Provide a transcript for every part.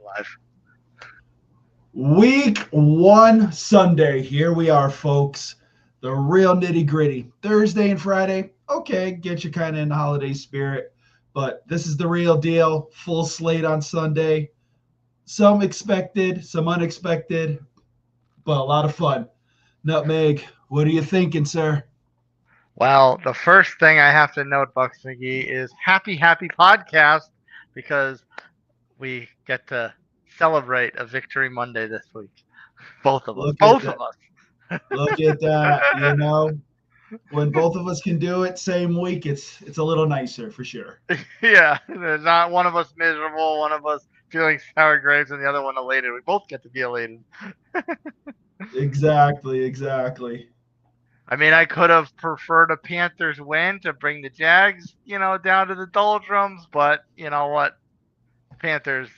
Live. Week 1 Sunday. Here we are, folks. The real nitty gritty. Thursday and Friday, okay, get you kind of in the holiday spirit. But this is the real deal. Full slate on Sunday. Some expected, some unexpected, but a lot of fun. Nutmeg, what are you thinking, sir? Well, the first thing I have to note, Bucks McGee, is happy podcast because we get to celebrate a victory Monday this week. Both of us. Look at Both that. of us. Look at that. When both of us can do it same week, it's a little nicer for sure. Yeah, there's not one of us miserable, one of us feeling sour grapes, and the other one elated. We both get to be elated. Exactly. I mean, I could have preferred a Panthers win to bring the Jags, down to the doldrums, but you know what? The Panthers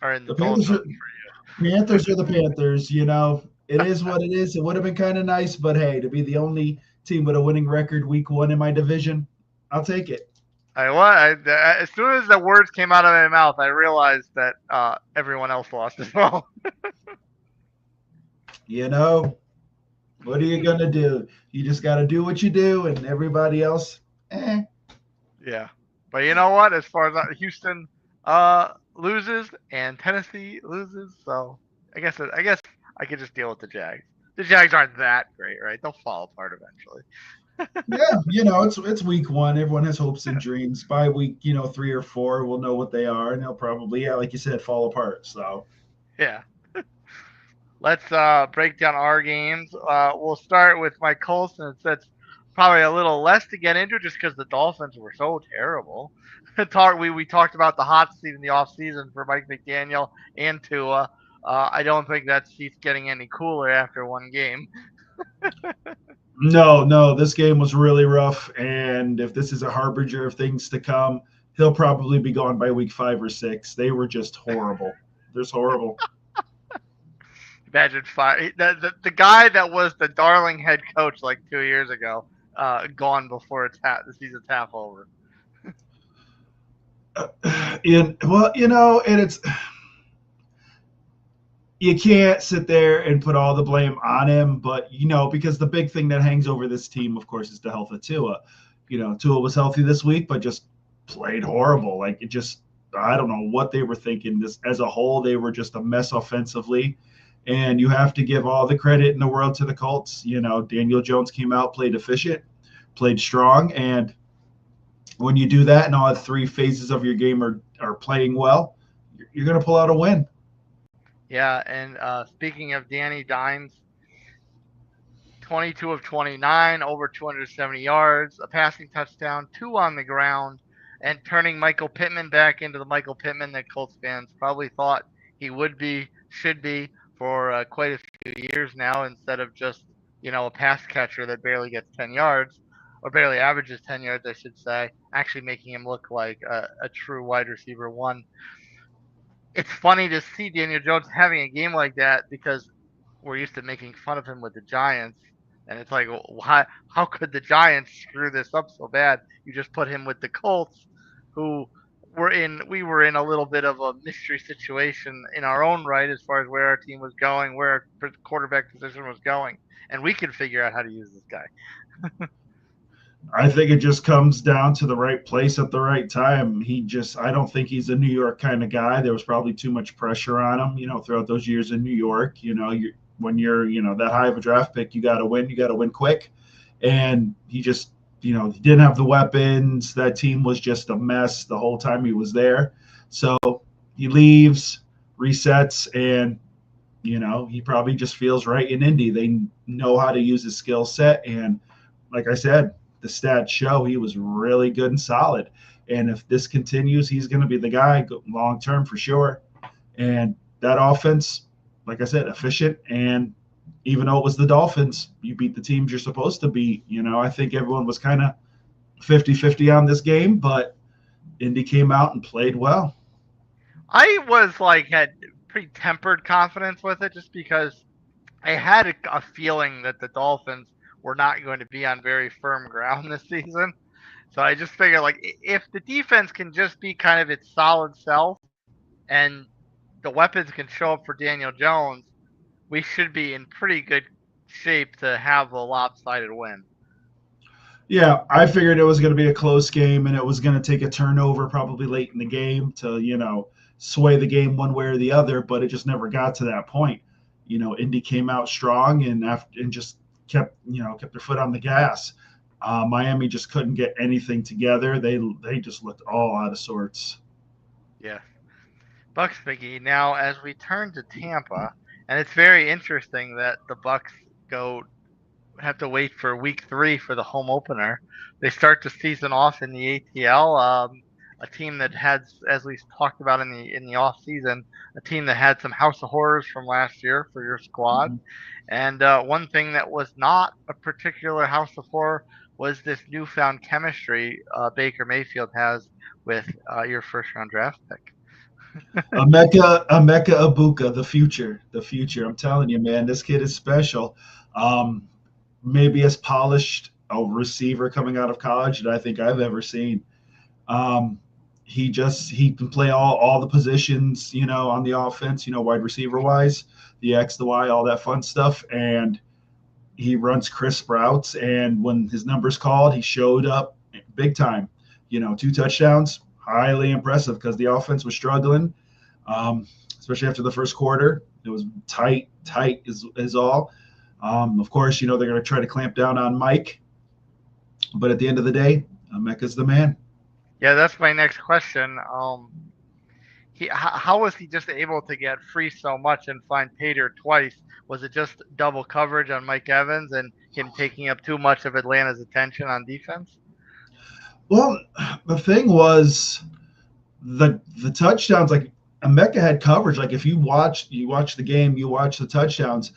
are in the The Panthers are doldrums Panthers are the Panthers. It is what it is. It would have been kind of nice, but hey, to be the only team with a winning record week 1 in my division, I'll take it. as soon as the words came out of my mouth, I realized that everyone else lost as well. You know, what are you gonna do? You just got to do what you do, and everybody else, eh. Yeah, but you know what? As far as Houston loses and Tennessee loses, so I guess I could just deal with the Jags. The Jags aren't that great, right? They'll fall apart eventually. Yeah, it's week 1. Everyone has hopes and dreams. By week, 3 or 4, we'll know what they are, and they'll probably, yeah, like you said, fall apart. So Yeah. Let's break down our games. We'll start with my Colts, and that's probably a little less to get into just because the Dolphins were so terrible. We talked about the hot seat in the offseason for Mike McDaniel and Tua. I don't think that seat's getting any cooler after one game. no, this game was really rough, and if this is a harbinger of things to come, he'll probably be gone by week 5 or 6. They were just horrible. Just horrible. Imagine the guy that was the darling head coach like 2 years ago, gone before the season's half over. And it's you can't sit there and put all the blame on him, but because the big thing that hangs over this team, of course, is the health of Tua. Tua was healthy this week, but just played horrible. Like it just, I don't know what they were thinking. This as a whole, they were just a mess offensively. And you have to give all the credit in the world to the Colts. Daniel Jones came out, played efficient, played strong, and when you do that and all 3 phases of your game are playing well, you're going to pull out a win. Yeah, and speaking of Danny Dimes, 22 of 29, over 270 yards, a passing touchdown, 2 on the ground, and turning Michael Pittman back into the Michael Pittman that Colts fans probably thought he should be for quite a few years now, instead of just, a pass catcher that barely gets 10 yards, or barely averages 10 yards, I should say, actually making him look like a true wide receiver one. It's funny to see Daniel Jones having a game like that because we're used to making fun of him with the Giants, and it's like, why? How could the Giants screw this up so bad? You just put him with the Colts, who we were in a little bit of a mystery situation in our own right as far as where our team was going, where our quarterback position was going, and we could figure out how to use this guy. I think it just comes down to the right place at the right time. I don't think he's a New York kind of guy. There was probably too much pressure on him, throughout those years in New York. When you're, that high of a draft pick, you got to win. You got to win quick. And he just, he didn't have the weapons. That team was just a mess the whole time he was there. So he leaves, resets, and, he probably just feels right in Indy. They know how to use his skill set. And like I said, the stats show he was really good and solid. And if this continues, he's going to be the guy long term for sure. And that offense, like I said, efficient. And even though it was the Dolphins, you beat the teams you're supposed to beat. I think everyone was kind of 50-50 on this game, but Indy came out and played well. I was like had pretty tempered confidence with it just because I had a feeling that the Dolphins were not going to be on very firm ground this season. So I just figured, like, if the defense can just be kind of its solid self, and the weapons can show up for Daniel Jones, we should be in pretty good shape to have a lopsided win. Yeah, I figured it was going to be a close game and it was going to take a turnover probably late in the game to, sway the game one way or the other, but it just never got to that point. Indy came out strong and just kept their foot on the gas. Miami just couldn't get anything together. They just looked all out of sorts. Yeah. Buccs McGee. Now, as we turn to Tampa, and it's very interesting that the Bucks have to wait for week 3 for the home opener. They start the season off in the ATL, a team that had, as we talked about in the off season, a team that had some House of Horrors from last year for your squad. Mm-hmm. And one thing that was not a particular House of Horror was this newfound chemistry Baker Mayfield has with your first round draft pick. Emeka Egbuka, the future. I'm telling you, man, this kid is special. Maybe as polished a receiver coming out of college that I think I've ever seen. He can play all the positions, on the offense, wide receiver wise, the X, the Y, all that fun stuff. And he runs crisp routes. And when his number's called, he showed up big time. 2 touchdowns, highly impressive because the offense was struggling, especially after the first quarter. It was tight is all. Of course, they're going to try to clamp down on Mike. But at the end of the day, Emeka's the man. Yeah, that's my next question. How was he just able to get free so much and find Pater twice? Was it just double coverage on Mike Evans and him taking up too much of Atlanta's attention on defense? Well, the thing was the touchdowns, like Emeka had coverage. Like if you watch the game, you watch the touchdowns,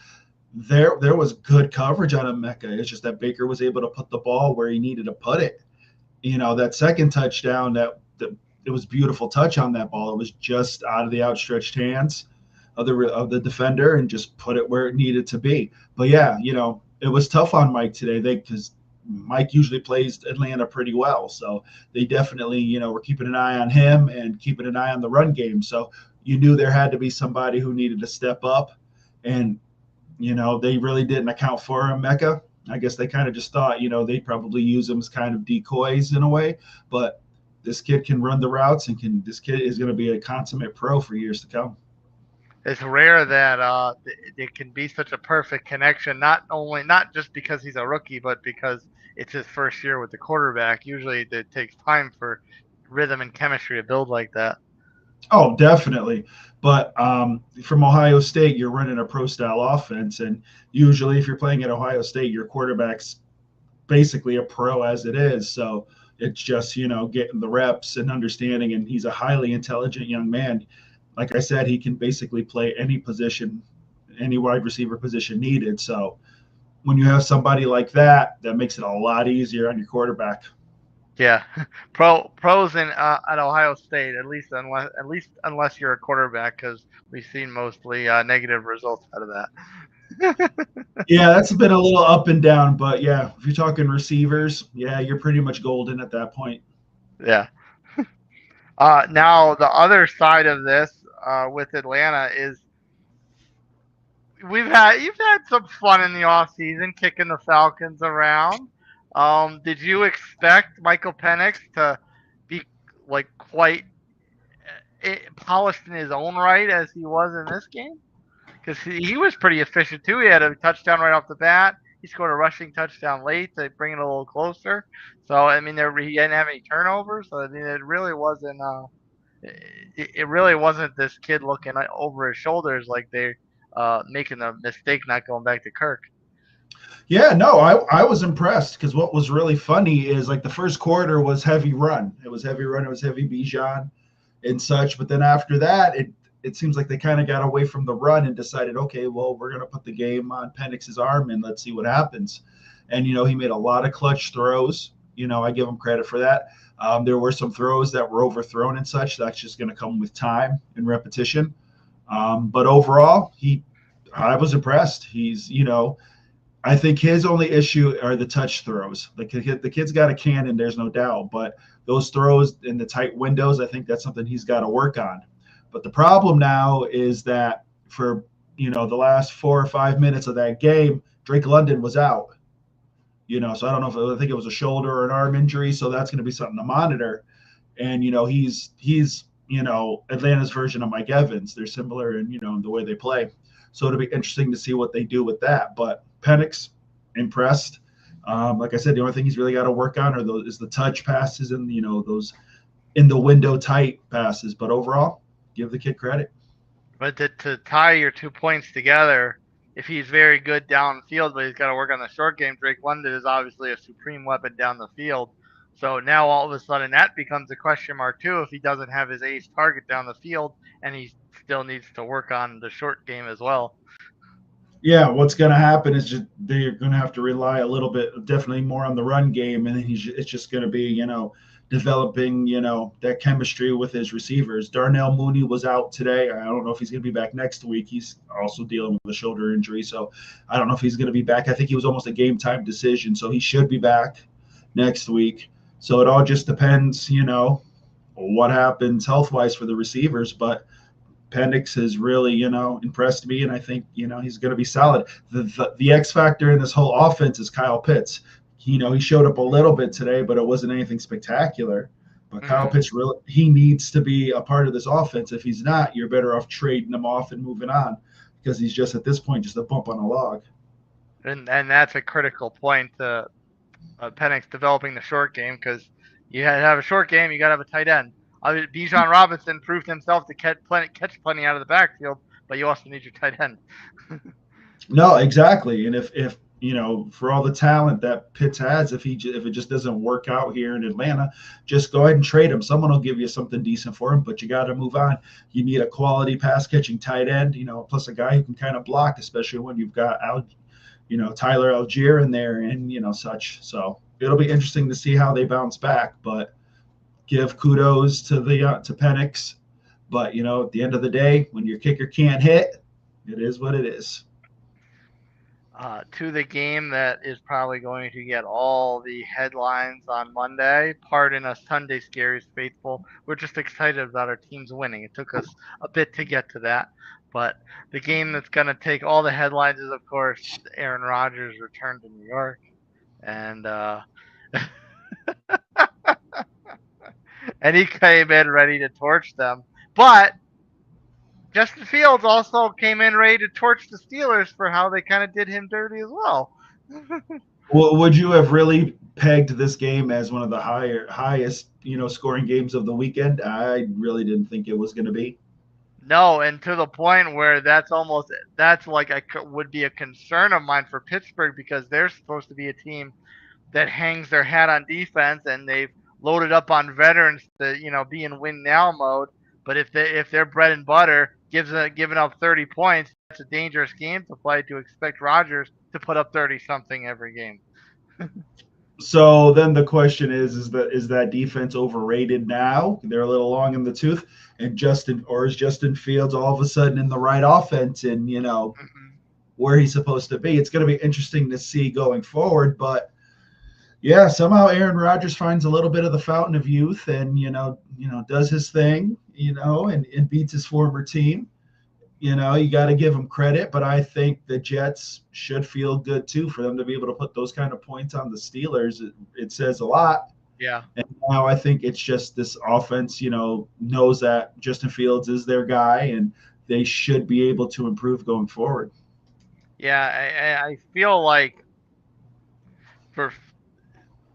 there was good coverage on Emeka. It's just that Baker was able to put the ball where he needed to put it. That second touchdown, it was beautiful touch on that ball. It was just out of the outstretched hands of the defender and just put it where it needed to be. But yeah, it was tough on Mike today because Mike usually plays Atlanta pretty well. So they definitely, were keeping an eye on him and keeping an eye on the run game. So you knew there had to be somebody who needed to step up. And, they really didn't account for Emeka. I guess they kind of just thought, they'd probably use him as kind of decoys in a way. But this kid can run the routes and this kid is going to be a consummate pro for years to come. It's rare that it can be such a perfect connection, not just because he's a rookie, but because it's his first year with the quarterback. Usually it takes time for rhythm and chemistry to build like that. Oh, definitely. But from Ohio State, you're running a pro-style offense, and usually if you're playing at Ohio State, your quarterback's basically a pro as it is. So it's just, getting the reps and understanding, and he's a highly intelligent young man. Like I said, he can basically play any position, any wide receiver position needed. So when you have somebody like that makes it a lot easier on your quarterback. Yeah, pros at Ohio State, at least unless you're a quarterback, because we've seen mostly negative results out of that. Yeah, that's been a little up and down, but yeah, if you're talking receivers, yeah, you're pretty much golden at that point. Yeah. Now the other side of this with Atlanta is you've had some fun in the off season kicking the Falcons around. Did you expect Michael Penix to be like quite polished in his own right as he was in this game? Because he was pretty efficient too. He had a touchdown right off the bat. He scored a rushing touchdown late to bring it a little closer. So I mean, he didn't have any turnovers. So I mean, it really wasn't. It really wasn't this kid looking over his shoulders like they making a mistake not going back to Kirk. Yeah, no, I was impressed because what was really funny is like the first quarter was heavy run. It was heavy run. It was heavy Bijan and such. But then after that, it seems like they kind of got away from the run and decided, okay, well, we're going to put the game on Penix's arm and let's see what happens. And, he made a lot of clutch throws. I give him credit for that. There were some throws that were overthrown and such. That's just going to come with time and repetition. But overall, I was impressed. He's, I think his only issue are the touch throws. The kid's got a cannon, there's no doubt. But those throws in the tight windows, I think that's something he's got to work on. But the problem now is that for the last 4 or 5 minutes of that game, Drake London was out. So I don't know if I think it was a shoulder or an arm injury, so that's going to be something to monitor. And he's Atlanta's version of Mike Evans. They're similar in the way they play. So it'll be interesting to see what they do with that. But Penix, impressed. Like I said, the only thing he's really got to work on is the touch passes and those in the window tight passes. But overall, give the kid credit. But to tie your 2 points together, if he's very good downfield, but he's got to work on the short game, Drake London is obviously a supreme weapon down the field. So now all of a sudden that becomes a question mark too if he doesn't have his ace target down the field and he still needs to work on the short game as well. Yeah, what's going to happen is they're going to have to rely a little bit, definitely more on the run game, and then it's just going to be, developing, that chemistry with his receivers. Darnell Mooney was out today. I don't know if he's going to be back next week. He's also dealing with a shoulder injury, so I don't know if he's going to be back. I think he was almost a game time decision, so he should be back next week. So it all just depends, what happens health-wise for the receivers, but Penix has really, impressed me, and I think, he's going to be solid. The X factor in this whole offense is Kyle Pitts. He showed up a little bit today, but it wasn't anything spectacular. But Kyle Pitts, he needs to be a part of this offense. If he's not, you're better off trading him off and moving on because he's just, at this point, just a bump on a log. And that's a critical point to Penix developing the short game because you have a short game, you got to have a tight end. Bijan Robinson proved himself to catch plenty out of the backfield, but you also need your tight end. No, exactly. And if for all the talent that Pitts has, if it just doesn't work out here in Atlanta, just go ahead and trade him. Someone will give you something decent for him, but you got to move on. You need a quality pass catching tight end, plus a guy who can kind of block, especially when you've got Tyler Algier in there and such. So it'll be interesting to see how they bounce back, but give kudos to Penix. But at the end of the day, when your kicker can't hit, it is what it is. To the game that is probably going to get all the headlines on Monday. Pardon us, Sunday Scaries faithful. We're just excited about our teams winning. It took us a bit to get to that. But the game that's going to take all the headlines is, of course, Aaron Rodgers' return to New York. And and he came in ready to torch them. But Justin Fields also came in ready to torch the Steelers for how they kind of did him dirty as well. Well, would you have really pegged this game as one of the highest, scoring games of the weekend? I really didn't think it was going to be. No, and to the point where that's would be a concern of mine for Pittsburgh because they're supposed to be a team that hangs their hat on defense and they've loaded up on veterans to be in win now mode. But if their bread and butter giving up 30 points, that's a dangerous game to play to expect Rodgers to put up 30 something every game. So then the question is that defense overrated now? They're a little long in the tooth, and is Justin Fields all of a sudden in the right offense and where he's supposed to be? It's going to be interesting to see going forward, but yeah, somehow Aaron Rodgers finds a little bit of the fountain of youth and does his thing, and beats his former team. You got to give him credit, but I think the Jets should feel good too for them to be able to put those kind of points on the Steelers. It says a lot. Yeah. And now I think it's just this offense, knows that Justin Fields is their guy and they should be able to improve going forward. Yeah, I feel like for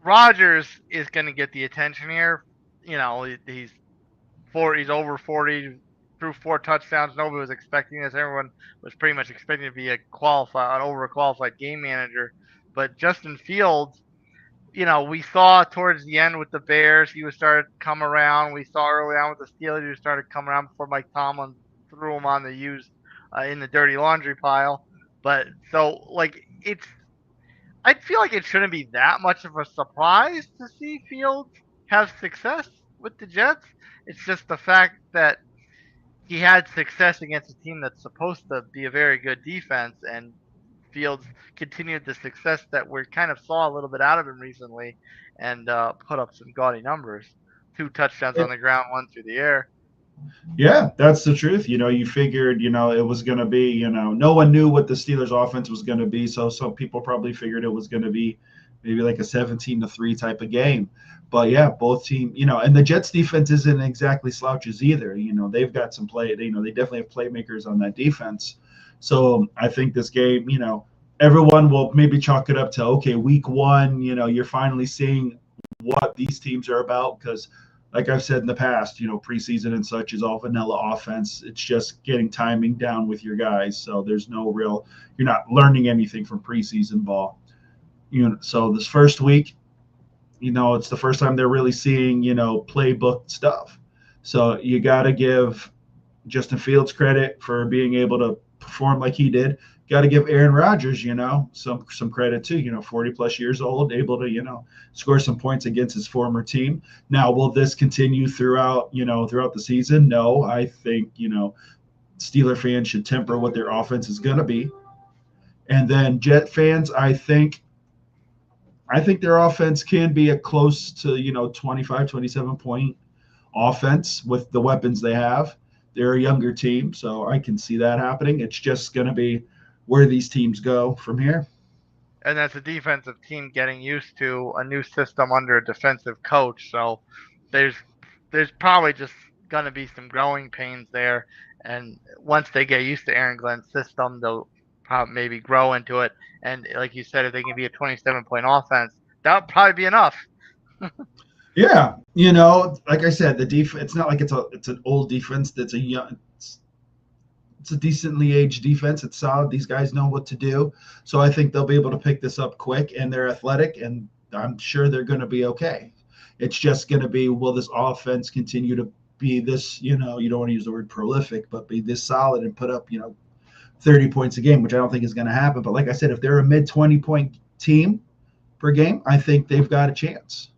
Rodgers is going to get the attention here. He's over 40. Threw 4 touchdowns. Nobody was expecting this. Everyone was pretty much expecting to be an overqualified game manager. But Justin Fields, we saw towards the end with the Bears, he was started to come around. We saw early on with the Steelers, he started to come around before Mike Tomlin threw him on the in the dirty laundry pile. But I feel like it shouldn't be that much of a surprise to see Fields have success with the Jets. It's just the fact that he had success against a team that's supposed to be a very good defense, and Fields continued the success that we kind of saw a little bit out of him recently and put up some gaudy numbers. 2 touchdowns on the ground, 1 through the air. Yeah, that's the truth. You figured, it was going to be, no one knew what the Steelers offense was going to be. So some people probably figured it was going to be maybe like a 17-3 type of game. But yeah, both team, and the Jets defense isn't exactly slouches either. They've got some play, they definitely have playmakers on that defense. So I think this game, everyone will maybe chalk it up to, okay, week one, you're finally seeing what these teams are about because like I've said in the past, preseason and such is all vanilla offense. It's just getting timing down with your guys. So there's no real, you're not learning anything from preseason ball. So this first week, it's the first time they're really seeing, playbook stuff. So you got to give Justin Fields credit for being able to perform like he did. Got to give Aaron Rodgers, some credit too. 40 plus years old, able to, score some points against his former team. Now, will this continue throughout the season? No, I think, Steeler fans should temper what their offense is going to be. And then Jet fans, I think their offense can be a close to, 25, 27 point offense with the weapons they have. They're a younger team, so I can see that happening. It's just going to be where these teams go from here. And that's a defensive team getting used to a new system under a defensive coach. So there's probably just going to be some growing pains there. And once they get used to Aaron Glenn's system, they'll probably maybe grow into it. And like you said, if they can be a 27-point offense, that would probably be enough. Yeah, like I said, the defense. It's not like it's an old defense. That's a young. It's a decently aged defense. It's solid. These guys know what to do. So I think they'll be able to pick this up quick, and they're athletic, and I'm sure they're going to be okay. It's just going to be, will this offense continue to be this, you don't want to use the word prolific, but be this solid and put up, 30 points a game, which I don't think is going to happen. But like I said, if they're a mid 20-point team per game, I think they've got a chance.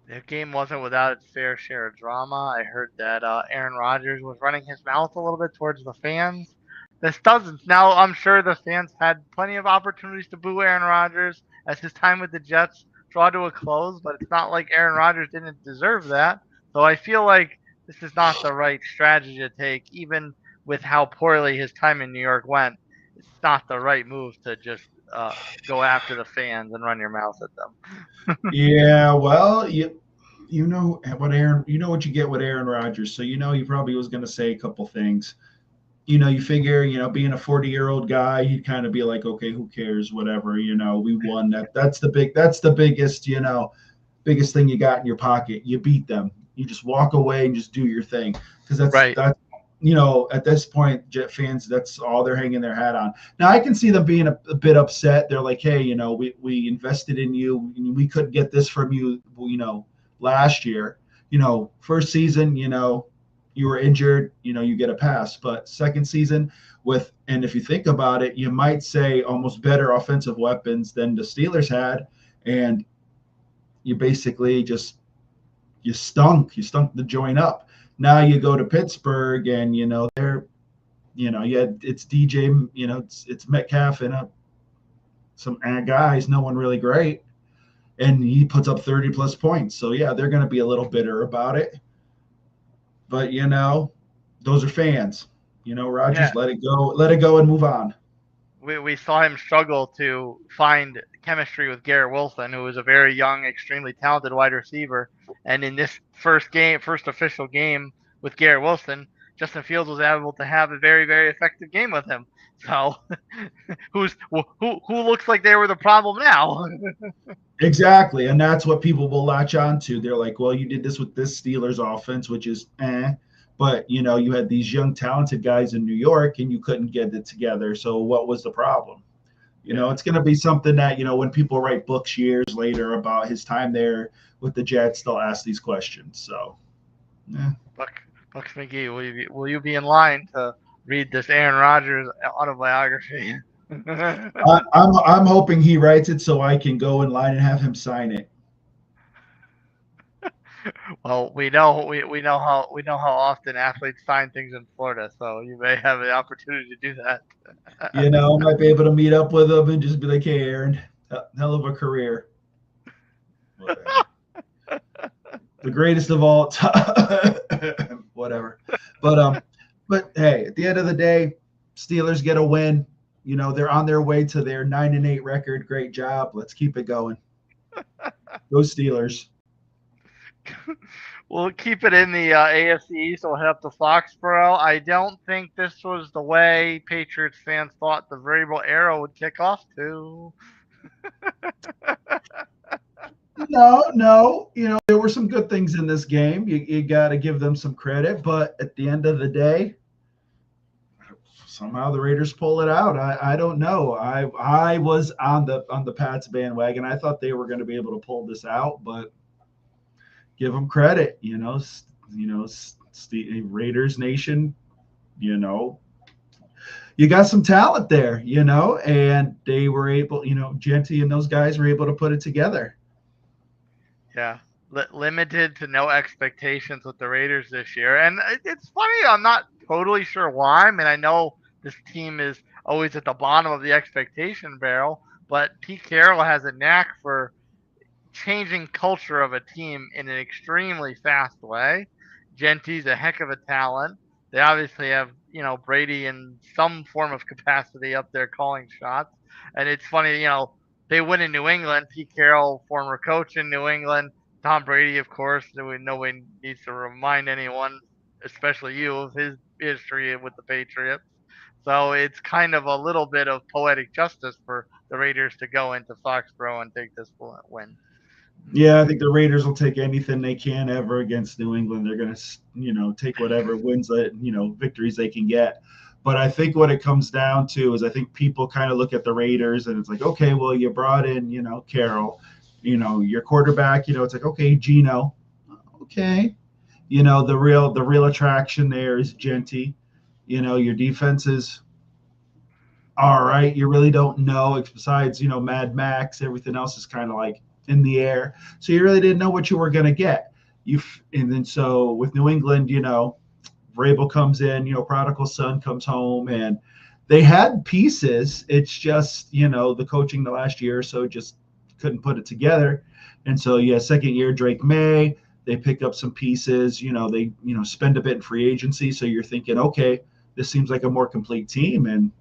The game wasn't without its fair share of drama. I heard that Aaron Rodgers was running his mouth a little bit towards the fans. This doesn't. Now, I'm sure the fans had plenty of opportunities to boo Aaron Rodgers as his time with the Jets draw to a close, but it's not like Aaron Rodgers didn't deserve that. So I feel like this is not the right strategy to take, even with how poorly his time in New York went. It's not the right move to just go after the fans and run your mouth at them. Yeah, well, you know what you get with Aaron Rodgers. So he probably was going to say a couple things. You figure, being a 40-year-old guy, he'd kind of be like, okay, who cares, whatever. We won that. That's the biggest, biggest thing you got in your pocket. You beat them. You just walk away and just do your thing, because that's Right. At this point, Jet fans, that's all they're hanging their hat on. Now, I can see them being a bit upset. They're like, hey, we invested in you. We couldn't get this from you, last year. First season, you were injured, you get a pass. But second season and if you think about it, you might say almost better offensive weapons than the Steelers had. And you basically you stunk the joint up. Now you go to Pittsburgh and, they're, it's DJ, it's Metcalf and some guys, no one really great. And he puts up 30 plus points. So yeah, they're going to be a little bitter about it. But those are fans. Rodgers, let it go and move on. We saw him struggle to find chemistry with Garrett Wilson, who is a very young, extremely talented wide receiver. And in this first official game with Garrett Wilson, Justin Fields was able to have a very, very effective game with him. So, who looks like they were the problem now? Exactly, and that's what people will latch on to. They're like, well, you did this with this Steelers offense, which is but you had these young, talented guys in New York, and you couldn't get it together. So what was the problem? It's going to be something that when people write books years later about his time there with the Jets, they'll ask these questions. So, yeah. Buccs McGee, will you be in line to read this Aaron Rodgers autobiography? I'm hoping he writes it so I can go in line and have him sign it. Well, we know how often athletes sign things in Florida, so you may have the opportunity to do that. Might be able to meet up with him and just be like, "Hey, Aaron, hell of a career, the greatest of all time." whatever. But hey, at the end of the day, Steelers get a win. They're on their way to their 9-8 record. Great job. Let's keep it going. Go Steelers. We'll keep it in the AFC East. We'll head up to Foxboro. I don't think this was the way Patriots fans thought the variable arrow would kick off to. No. There were some good things in this game. You got to give them some credit. But at the end of the day, somehow the Raiders pull it out. I don't know. I was on the Pats bandwagon. I thought they were going to be able to pull this out, but give them credit. Raiders Nation. You got some talent there. And they were able. Jeanty and those guys were able to put it together. Yeah. Limited to no expectations with the Raiders this year. And it's funny, I'm not totally sure why. I mean, I know this team is always at the bottom of the expectation barrel, but Pete Carroll has a knack for changing culture of a team in an extremely fast way. Jeanty's a heck of a talent. They obviously have, Brady in some form of capacity up there calling shots. And it's funny, they win in New England. Pete Carroll, former coach in New England. Tom Brady, of course, nobody needs to remind anyone, especially you, of his history with the Patriots. So it's kind of a little bit of poetic justice for the Raiders to go into Foxborough and take this win. Yeah, I think the Raiders will take anything they can ever against New England. They're going to, take whatever wins that, victories they can get. But I think what it comes down to is I think people kind of look at the Raiders and it's like, okay, well, you brought in, Carroll, your quarterback, it's like, okay, Geno, okay. The real attraction there is Jeanty. Your defense is all right. You really don't know, besides, Mad Max, everything else is kind of like in the air. So you really didn't know what you were going to get. And then so with New England, Vrabel comes in, prodigal son comes home, and they had pieces. It's just, the coaching the last year or so just couldn't put it together. And so, second year, Drake May, they picked up some pieces, they, spend a bit in free agency. So you're thinking, okay, this seems like a more complete team. And,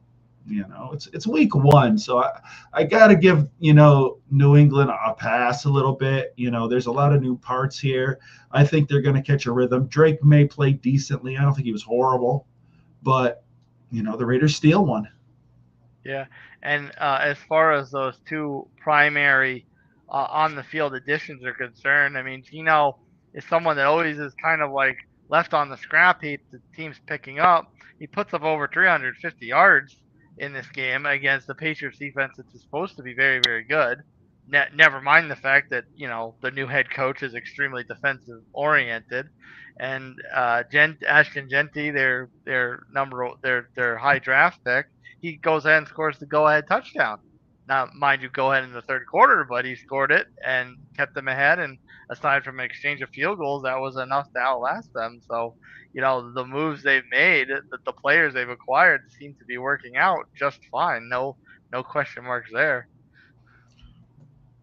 it's week one. So I got to give, New England a pass a little bit. There's a lot of new parts here. I think they're going to catch a rhythm. Drake May play decently. I don't think he was horrible, but, the Raiders steal one. Yeah. And as far as those two primary on the field additions are concerned, I mean, Geno is someone that always is kind of like left on the scrap heap. The team's picking up. He puts up over 350 yards in this game against the Patriots defense, which is supposed to be very, very good. Never mind the fact that the new head coach is extremely defensive oriented, and Ashton Jeanty, their high draft pick, he goes ahead and scores the go-ahead touchdown. Now, mind you, go ahead in the third quarter, but he scored it and kept them ahead. And aside from an exchange of field goals, that was enough to outlast them. So, the moves they've made, the players they've acquired seem to be working out just fine. No question marks there.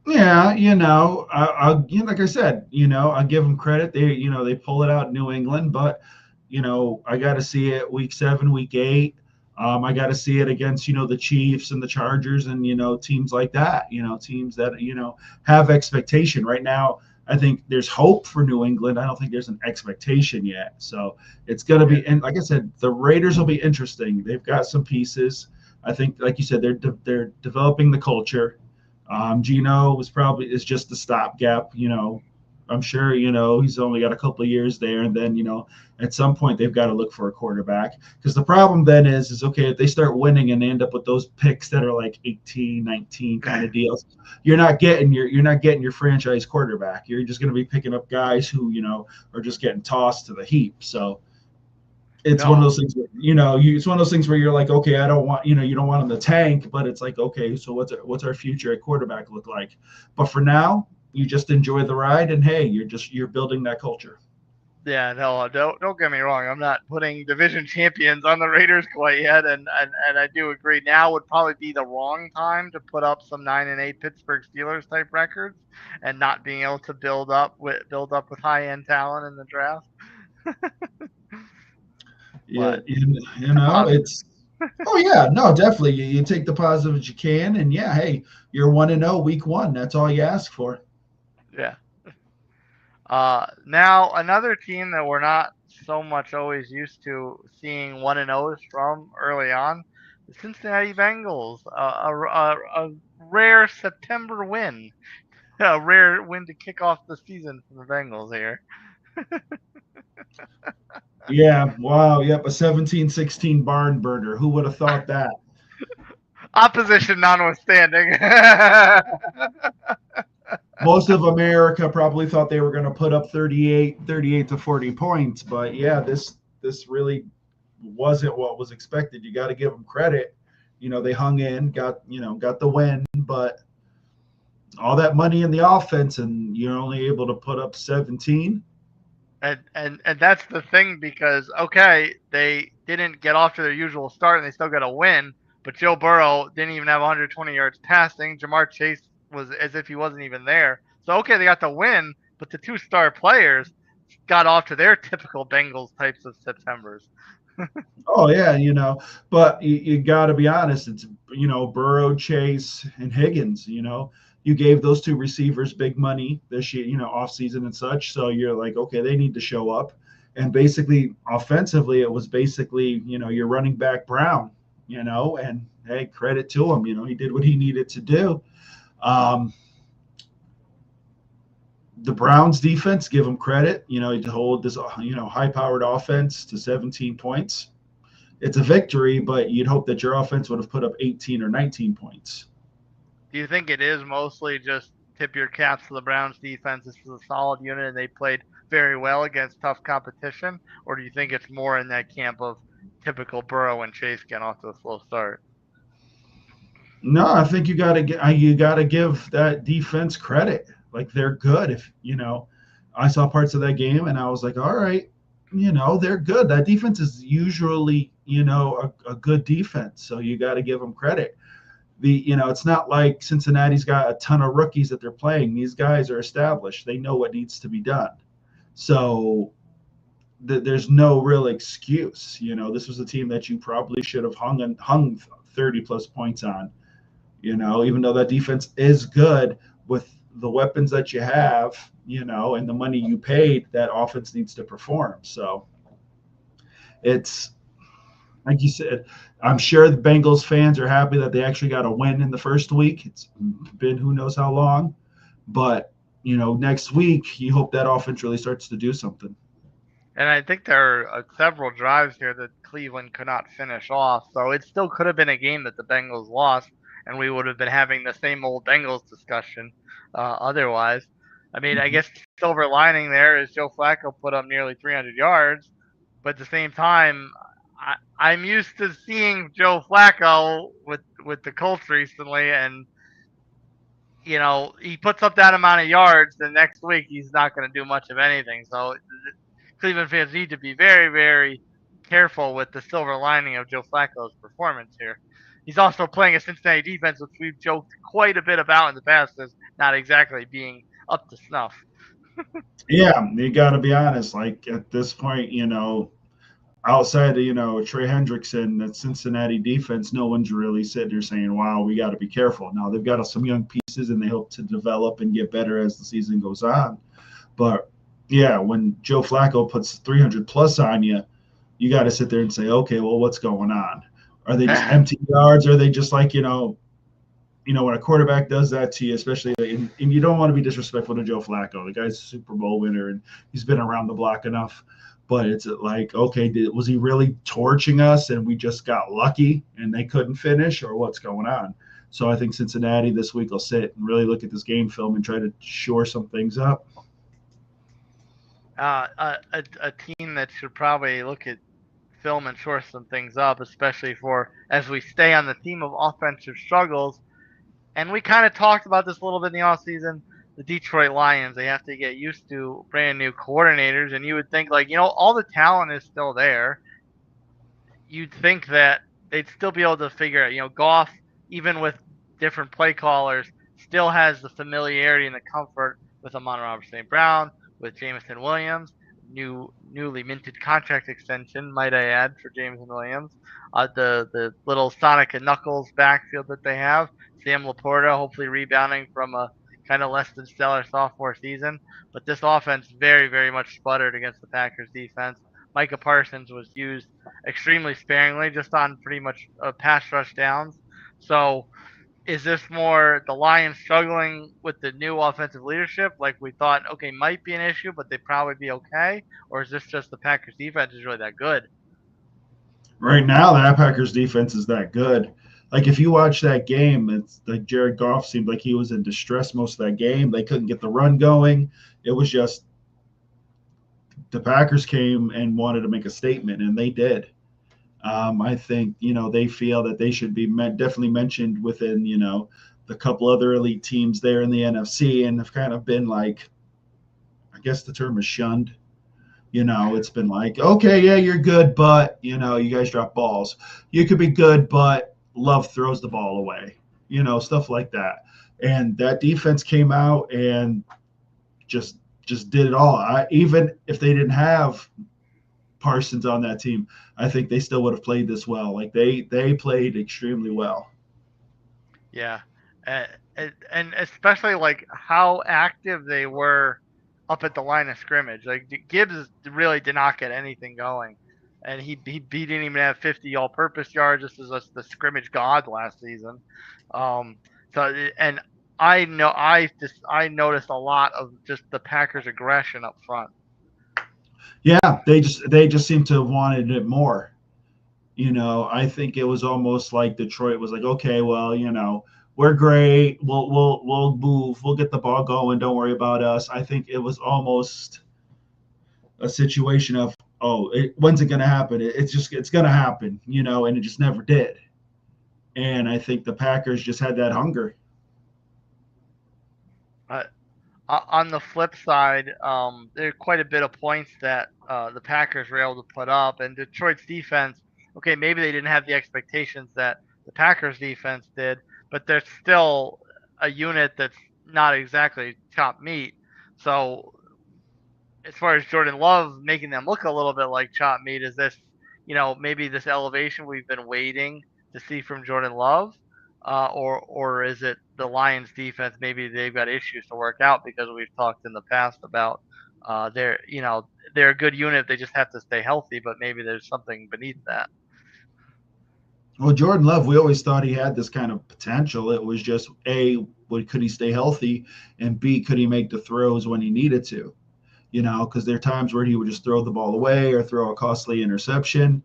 Yeah, like I said, I give them credit. They pull it out in New England, but I got to see it week 7, week 8. I got to see it against, the Chiefs and the Chargers and, teams like that, teams that, have expectation. Right now, I think there's hope for New England. I don't think there's an expectation yet. So it's going to be, and like I said, the Raiders will be interesting. They've got some pieces. I think, like you said, they're developing the culture. Geno is just a stopgap. I'm sure, he's only got a couple of years there. And then, at some point they've got to look for a quarterback, because the problem then is okay, if they start winning and they end up with those picks that are like 18, 19 kind of deals, you're not getting your franchise quarterback. You're just going to be picking up guys who, are just getting tossed to the heap. So it's one of those things where, it's one of those things where you're like, okay, I don't want, you don't want them to tank, but it's like, okay, so what's our future at quarterback look like? But for now, you just enjoy the ride, and hey, you're building that culture. Yeah, no, don't get me wrong. I'm not putting division champions on the Raiders quite yet, and I do agree. Now would probably be the wrong time to put up some 9-8 Pittsburgh Steelers type records, and not being able to build up with high end talent in the draft. Yeah, But you know, positive. it's oh yeah, no, definitely. You take the positives you can, and yeah, hey, you're 1-0 week one. That's all you ask for. Yeah. Now another team that we're not so much always used to seeing 1-0s from early on, the Cincinnati Bengals. A rare September win, a rare win to kick off the season for the Bengals here. Yeah, wow, yep, a 17-16 barn burner. Who would have thought that? Opposition notwithstanding. Most of America probably thought they were going to put up 38 to 40 points, but yeah, this really wasn't what was expected. You got to give them credit. You know, they hung in, got the win, but all that money in the offense and you're only able to put up 17. And that's the thing because okay, they didn't get off to their usual start and they still got a win, but Joe Burrow didn't even have 120 yards passing. Jamar Chase was as if he wasn't even there. So okay, they got the win, but the two star players got off to their typical Bengals types of Septembers. Oh yeah, but you got to be honest. It's Burrow, Chase, and Higgins. You gave those two receivers big money this year, off season and such. So you're like, okay, they need to show up. And basically, offensively, it was basically your running back Brown. And hey, credit to him. He did what he needed to do. Um, the Browns defense, give them credit. To hold this high-powered offense to 17 points. It's a victory, but you'd hope that your offense would have put up 18 or 19 points. Do you think it is mostly just tip your caps to the Browns defense? This is a solid unit and they played very well against tough competition, or do you think it's more in that camp of typical Burrow and Chase getting off to a slow start? No, I think you got to give that defense credit. Like they're good. If I saw parts of that game and I was like, all right, they're good. That defense is usually a good defense, so you got to give them credit. It's not like Cincinnati's got a ton of rookies that they're playing. These guys are established. They know what needs to be done. So there's no real excuse. This was a team that you probably should have hung 30 plus points on. Even though that defense is good with the weapons that you have, and the money you paid, that offense needs to perform. So it's like you said, I'm sure the Bengals fans are happy that they actually got a win in the first week. It's been who knows how long, but next week you hope that offense really starts to do something. And I think there are several drives here that Cleveland could not finish off. So it still could have been a game that the Bengals lost, and we would have been having the same old Bengals discussion otherwise. I mean, I Mhm. guess the silver lining there is Joe Flacco put up nearly 300 yards, but at the same time, I'm used to seeing Joe Flacco with the Colts recently, and he puts up that amount of yards, the next week he's not going to do much of anything. So Cleveland fans need to be very, very careful with the silver lining of Joe Flacco's performance here. He's also playing a Cincinnati defense, which we've joked quite a bit about in the past as not exactly being up to snuff. Yeah, you got to be honest. Like at this point, outside of Trey Hendrickson, that Cincinnati defense, no one's really sitting there saying, "Wow, we got to be careful." Now they've got some young pieces, and they hope to develop and get better as the season goes on. But yeah, when Joe Flacco puts 300 plus on you, you got to sit there and say, "Okay, well, what's going on? Are they just empty yards? Or are they just like when a quarterback does that to you, especially, and you don't want to be disrespectful to Joe Flacco. The guy's a Super Bowl winner, and he's been around the block enough. But it's like, okay, was he really torching us, and we just got lucky, and they couldn't finish, or what's going on? So I think Cincinnati this week will sit and really look at this game film and try to shore some things up. A team that should probably look at film and shore some things up, especially for as we stay on the theme of offensive struggles. And we kind of talked about this a little bit in the offseason. The Detroit Lions, they have to get used to brand new coordinators. And you would think, like, all the talent is still there. You'd think that they'd still be able to figure out, Goff, even with different play callers, still has the familiarity and the comfort with Amon Robert St. Brown, with Jameson Williams. newly minted contract extension, might I add, for James Williams. The little Sonic and Knuckles backfield that they have. Sam Laporta hopefully rebounding from a kind of less than stellar sophomore season. But this offense very, very much sputtered against the Packers defense. Micah Parsons was used extremely sparingly, just on pretty much pass rush downs. So is this more the Lions struggling with the new offensive leadership, like we thought, okay, might be an issue, but they'd probably be okay? Or is this just the Packers defense is really that good? Right now, that Packers defense is that good. Like if you watch that game, it's like Jared Goff seemed like he was in distress most of that game. They couldn't get the run going. It was just the Packers came and wanted to make a statement, and they did. I think they feel that they should be definitely mentioned within the couple other elite teams there in the NFC, and have kind of been like, I guess the term is shunned. It's been like, okay, yeah, you're good, but you guys drop balls. You could be good, but Love throws the ball away. Stuff like that. And that defense came out and just did it all. Even if they didn't have Parsons on that team, I think they still would have played this well. Like they played extremely well. Yeah, and especially like how active they were up at the line of scrimmage. Like Gibbs really did not get anything going, and he didn't even have 50 all-purpose yards. This is the scrimmage god last season. So and I noticed a lot of just the Packers' aggression up front. Yeah, they just seem to have wanted it more. I think it was almost like Detroit was like, okay, well, we're great. We'll move. We'll get the ball going. Don't worry about us. I think it was almost a situation of, oh, when's it going to happen? It's going to happen, and it just never did. And I think the Packers just had that hunger. On the flip side, there are quite a bit of points that the Packers were able to put up, and Detroit's defense. Okay, maybe they didn't have the expectations that the Packers defense did, but they're still a unit that's not exactly top meat. So, as far as Jordan Love making them look a little bit like chop meat, is this, maybe this elevation we've been waiting to see from Jordan Love? Or is it the Lions defense? Maybe they've got issues to work out because we've talked in the past about they're a good unit. They just have to stay healthy, but maybe there's something beneath that. Well, Jordan Love, we always thought he had this kind of potential. It was just A, could he stay healthy, and B, could he make the throws when he needed to? Because there are times where he would just throw the ball away or throw a costly interception.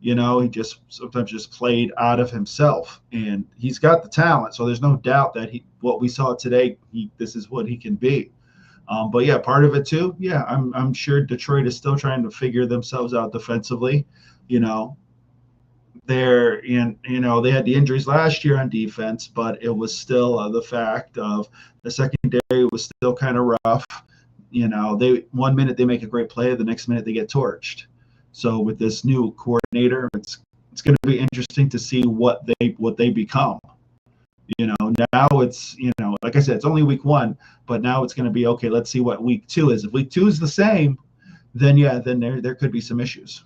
He just sometimes just played out of himself, and he's got the talent. So there's no doubt that what we saw today, this is what he can be. But yeah, part of it too. Yeah, I'm sure Detroit is still trying to figure themselves out defensively. They had the injuries last year on defense, but it was still the fact of the secondary was still kind of rough. They 1 minute they make a great play, the next minute they get torched. So with this new coordinator, it's going to be interesting to see what they become. Now it's like I said, it's only week 1, but now it's going to be okay. Let's see what week 2 is. If week 2 is the same, then there could be some issues.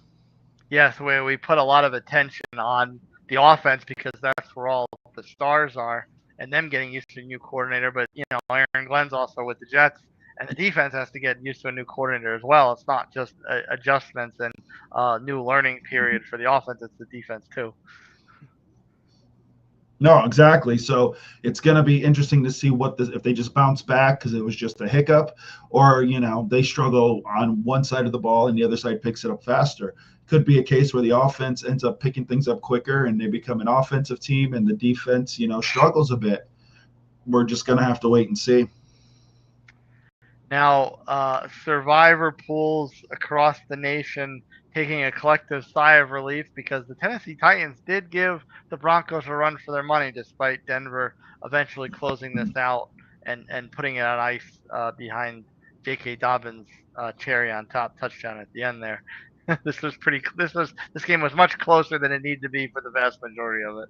Yes, we put a lot of attention on the offense because that's where all the stars are, and them getting used to a new coordinator. But Aaron Glenn's also with the Jets, and the defense has to get used to a new coordinator as well. It's not just adjustments and new learning period for the offense; it's the defense too. No, exactly. So it's going to be interesting to see if they just bounce back because it was just a hiccup, or they struggle on one side of the ball and the other side picks it up faster. Could be a case where the offense ends up picking things up quicker and they become an offensive team, and the defense struggles a bit. We're just going to have to wait and see. Now, survivor pools across the nation taking a collective sigh of relief because the Tennessee Titans did give the Broncos a run for their money, despite Denver eventually closing this out and putting it on ice behind J.K. Dobbins' cherry on top touchdown at the end there. This game was much closer than it needed to be for the vast majority of it.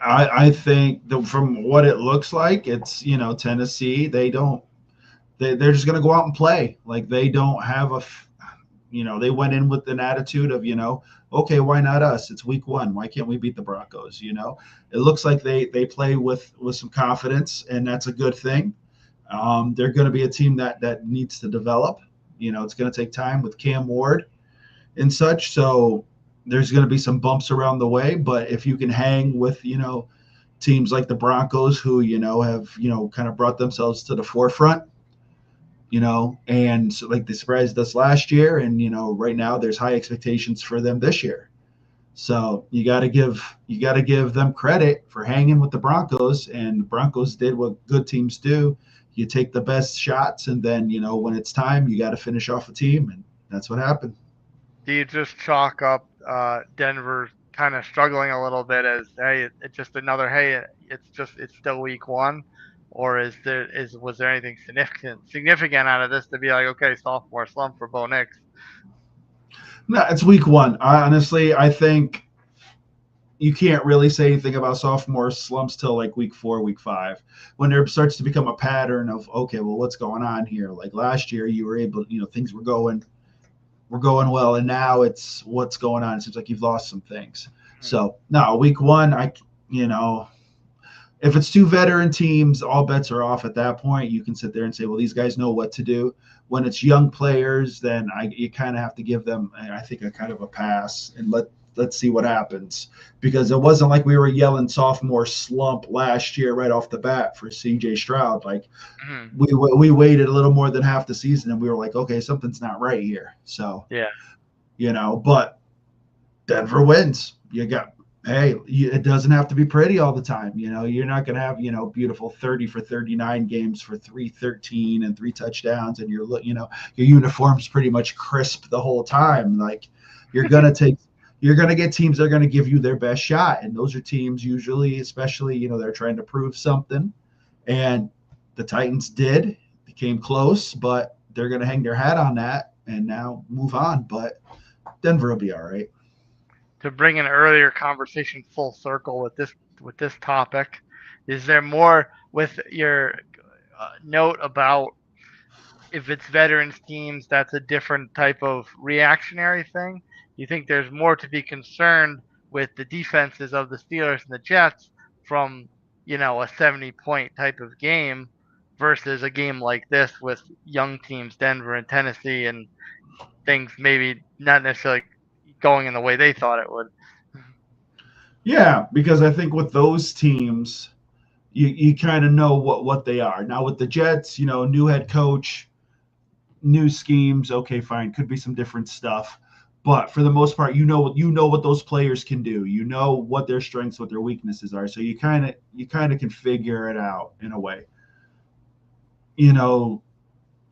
I think from what it looks like, it's Tennessee. They don't they're just going to go out and play. Like they don't have they went in with an attitude of, okay, why not us? It's week 1. Why can't we beat the Broncos? It looks like they play with some confidence, and that's a good thing. They're going to be a team that needs to develop. It's going to take time with Cam Ward and such. So there's going to be some bumps around the way. But if you can hang with, teams like the Broncos who, have, kind of brought themselves to the forefront, and so, like they surprised us last year. And, right now there's high expectations for them this year. So you got to give them credit for hanging with the Broncos, and the Broncos did what good teams do. You take the best shots, and then, when it's time, you got to finish off a team, and that's what happened. Do you just chalk up Denver kind of struggling a little bit as, hey, it's just another, hey, it's still week 1, or was there anything significant out of this to be like, okay, sophomore slump for Bo Nix? No, it's week 1. I think you can't really say anything about sophomore slumps till like week 4, week 5, when there starts to become a pattern of, okay, well, what's going on here? Like last year, you were able, things were going well, and now it's what's going on. It seems like you've lost some things. So no, week 1, if it's 2 veteran teams, all bets are off at that point. You can sit there and say, well, these guys know what to do. When it's young players, then you kind of have to give them, I think, a kind of a pass and let's see what happens, because it wasn't like we were yelling sophomore slump last year right off the bat for CJ Stroud. Like we waited a little more than half the season, and we were like, okay, something's not right here. So yeah, but Denver wins. It doesn't have to be pretty all the time. You're not going to have, beautiful 30 for 39 games for 313 and 3 touchdowns. And your uniform's pretty much crisp the whole time. Like you're going to get teams that are going to give you their best shot. And those are teams usually, especially, they're trying to prove something. And the Titans became close, but they're going to hang their hat on that and now move on. But Denver will be all right. To bring an earlier conversation full circle with this topic, is there more with your note about if it's veterans teams, that's a different type of reactionary thing? You think there's more to be concerned with the defenses of the Steelers and the Jets from, a 70-point type of game versus a game like this with young teams, Denver and Tennessee, and things maybe not necessarily going in the way they thought it would? Yeah, because I think with those teams, you kind of know what they are. Now with the Jets, new head coach, new schemes, okay, fine, could be some different stuff. But for the most part, you know what those players can do. You know what their strengths, what their weaknesses are. So you kind of can figure it out in a way.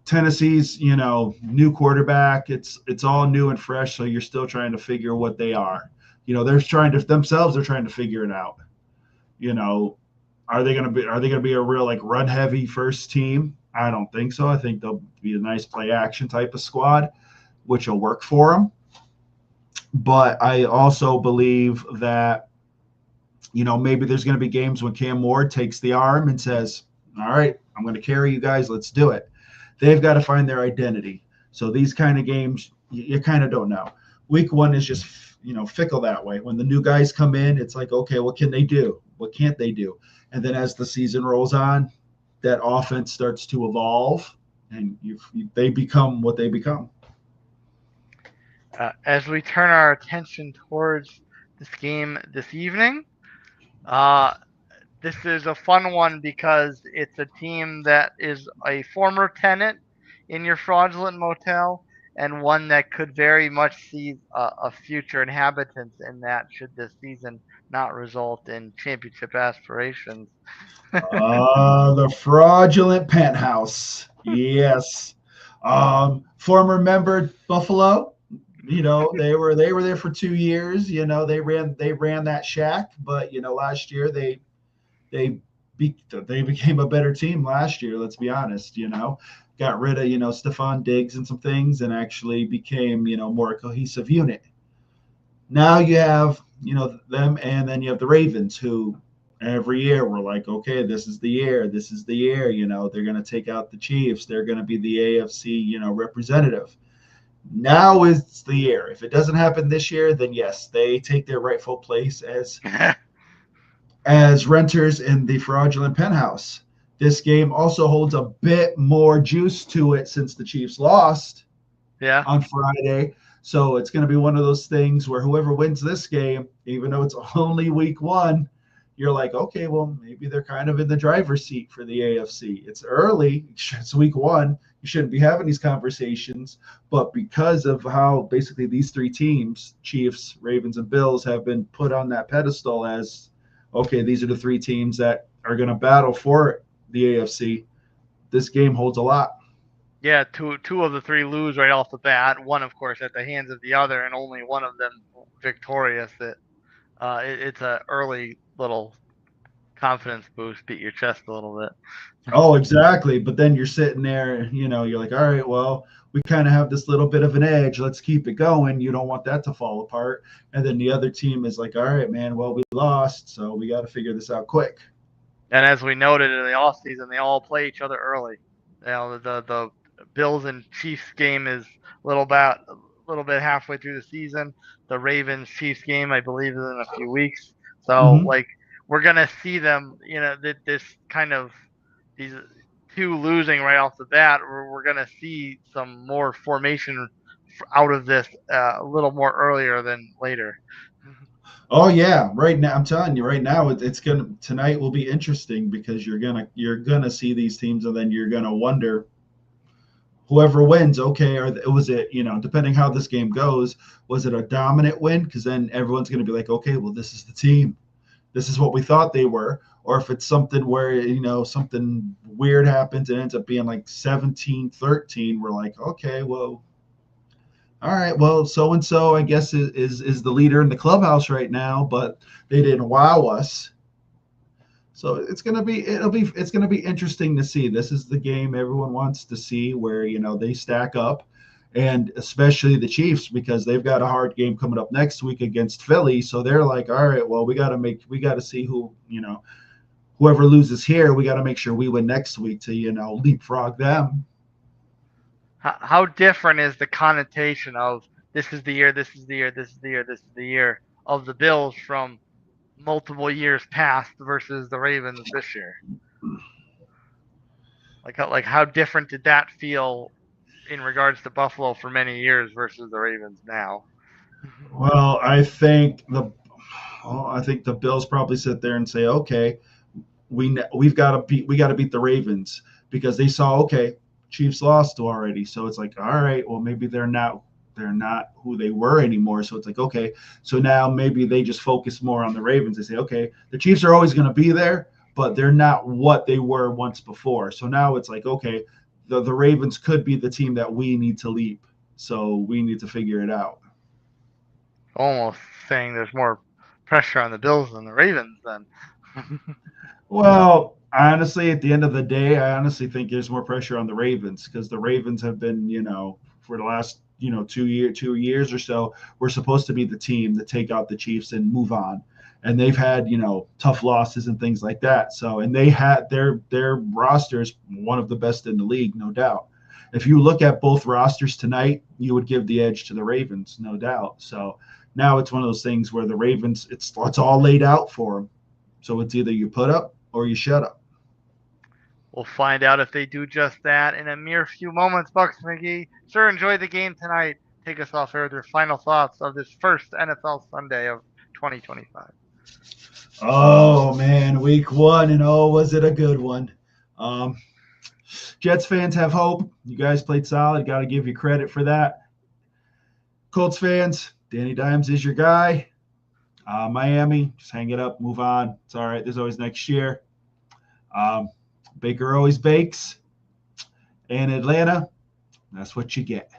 Tennessee's, new quarterback. It's all new and fresh, so you're still trying to figure what they are. They're trying to figure it out. Are they gonna be a real like run heavy first team? I don't think so. I think they'll be a nice play action type of squad, which will work for them. But I also believe that, maybe there's going to be games when Cam Ward takes the arm and says, all right, I'm going to carry you guys. Let's do it. They've got to find their identity. So these kind of games, you kind of don't know. Week 1 is just, fickle that way. When the new guys come in, it's like, okay, what can they do? What can't they do? And then as the season rolls on, that offense starts to evolve, and they become what they become. As we turn our attention towards this game this evening, this is a fun one because it's a team that is a former tenant in your fraudulent motel, and one that could very much see a future inhabitants in that should this season not result in championship aspirations. The fraudulent penthouse. Yes. Former member Buffalo. They were there for 2 years. They ran that shack, but last year they became a better team last year. Let's be honest. Got rid of Stephon Diggs and some things, and actually became more a cohesive unit. Now you have them, and then you have the Ravens, who Every year we're like, okay, this is the year. This is the year. They're going to take out the Chiefs. They're going to be the AFC, representative. Now is the year. If it doesn't happen this year, then yes, they take their rightful place as renters in the fraudulent penthouse. This game also holds a bit more juice to it since the Chiefs lost on Friday. So it's going to be one of those things where whoever wins this game, even though it's only week one, you're like, okay, well, maybe they're kind of in the driver's seat for the AFC. It's early. It's week one. You shouldn't be having these conversations. But because of how basically these three teams, Chiefs, Ravens, and Bills, have been put on that pedestal as, okay, these are the three teams that are going to battle for the AFC, this game holds a lot. Yeah, two of the three lose right off the bat. One, of course, at the hands of the other, and only one of them victorious. It's a early little confidence boost, beat your chest a little bit. Oh, exactly. But then you're sitting there, you're like, all right, well, we kind of have this little bit of an edge. Let's keep it going. You don't want that to fall apart. And then the other team is like, all right, man, well, we lost, so we got to figure this out quick. And as we noted in the offseason, they all play each other early. The Bills and Chiefs game is a little bit halfway through the season. The Ravens Chiefs game, I believe, is in a few weeks. So like we're gonna see them, this kind of these two losing right off the bat. We're gonna see some more formation out of this a little more earlier than later. Oh yeah, right now I'm telling you, right now it's gonna tonight will be interesting because you're gonna see these teams and then you're gonna wonder whoever wins, okay, or was it, depending how this game goes, was it a dominant win? Because then everyone's going to be like, okay, well, this is the team. This is what we thought they were. Or if it's something where, something weird happens and ends up being like 17-13, we're like, okay, well, all right, well, so-and-so, I guess, is the leader in the clubhouse right now, but they didn't wow us. So it's gonna be interesting to see. This is the game everyone wants to see where they stack up, and especially the Chiefs because they've got a hard game coming up next week against Philly. So they're like, all right, well we got to see who whoever loses here, we got to make sure we win next week to leapfrog them. How different is the connotation of this is the year, this is the year, this is the year, this is the year of the Bills from multiple years past versus the Ravens this year? Like how different did that feel in regards to Buffalo for many years versus the Ravens now? Well, I think the Bills probably sit there and say, okay, we've got to beat the Ravens because they saw, okay, Chiefs lost already, so it's like, all right, well maybe they're not who they were anymore. So it's like, okay, so now maybe they just focus more on the Ravens. They say, okay, the Chiefs are always going to be there, but they're not what they were once before. So now it's like, okay, the Ravens could be the team that we need to leap. So we need to figure it out. Almost saying there's more pressure on the Bills than the Ravens then. Well, honestly, at the end of the day, I honestly think there's more pressure on the Ravens because the Ravens have been, for the last 2 years or so, we're supposed to be the team to take out the Chiefs and move on. And they've had, tough losses and things like that. So, and they had their roster is one of the best in the league, no doubt. If you look at both rosters tonight, you would give the edge to the Ravens, no doubt. So now it's one of those things where the Ravens, it's all laid out for them. So it's either you put up or you shut up. We'll find out if they do just that in a mere few moments. Buccs McGee, sir, enjoy the game tonight. Take us off air with your final thoughts of this first NFL Sunday of 2025. Oh man, week one, and oh, was it a good one? Jets fans have hope. You guys played solid. Got to give you credit for that. Colts fans, Danny Dimes is your guy. Miami, just hang it up, move on. It's all right. There's always next year. Baker always bakes. And Atlanta, that's what you get.